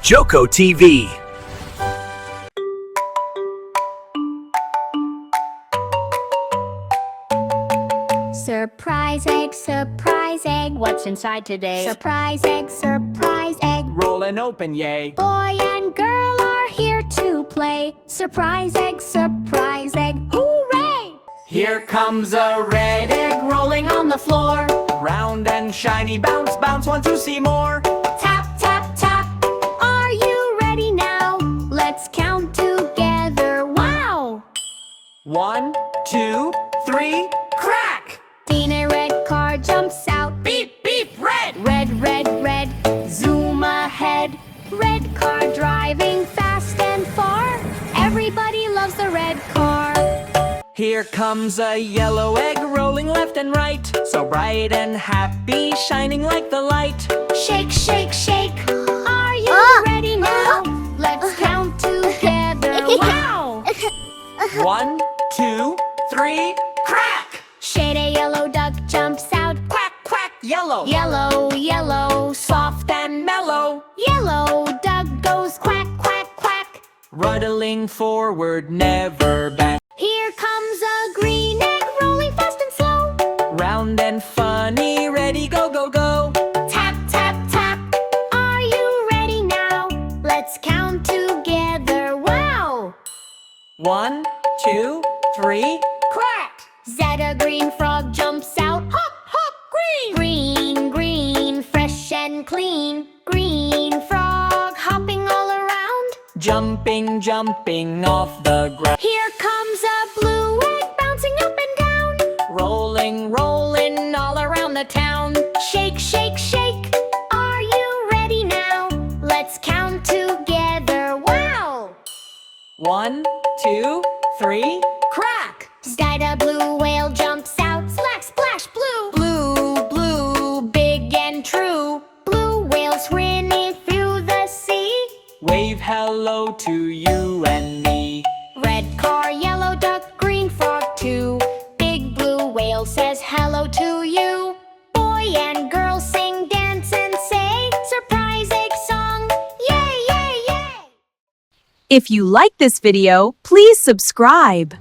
JOCOTV. Surprise egg, what's inside today? Surprise egg, Roll and open, yay! boy and girl are here to play. Surprise egg, hooray! Here comes a red egg rolling on the floor. Round and shiny, bounce, bounce, want to see more. Tap, tap, tap, are you ready now? Let's count together, wow! 1, 2, 3, crack! Then a red car jumps out. Beep, beep, red! Red, red, red, zoom ahead. Red car driving fast and far. Everybody loves the red car. Here comes a yellow egg rolling left and right. So bright and happy, shining like the light. Shake, shake, shake, are you ready now? Let's count together, wow! 1, 2, 3, crack! Shade a yellow duck jumps out. Quack, quack, yellow! Yellow, yellow, Soft and mellow, yellow duck goes quack, quack, quack. ruddling forward, never back. Here comes a green egg rolling fast and slow. Round and funny, ready, go, go, go. Tap, tap, tap, are you ready now? Let's count together, wow! 1, 2, 3, crack! A green frog jumps out. Hop, hop, green! Green, green, fresh and clean. Green frog hopping all around. Jumping, jumping off the ground. Here comes a blue egg bouncing up and down. Rolling, rolling all around the town. Shake, shake, shake, are you ready now? Let's count together, wow! 1, 2, 3, crack! A blue whale jumps out. Splash, splash, blue! Blue, blue, big and true. Blue whale swimming through the sea. Wave hello to you and me. Red car, yellow duck, green frog too. Big blue whale says hello to you. Boy and girl sing, dance and say surprise egg song, yay, yay, yay! If you like this video, please subscribe.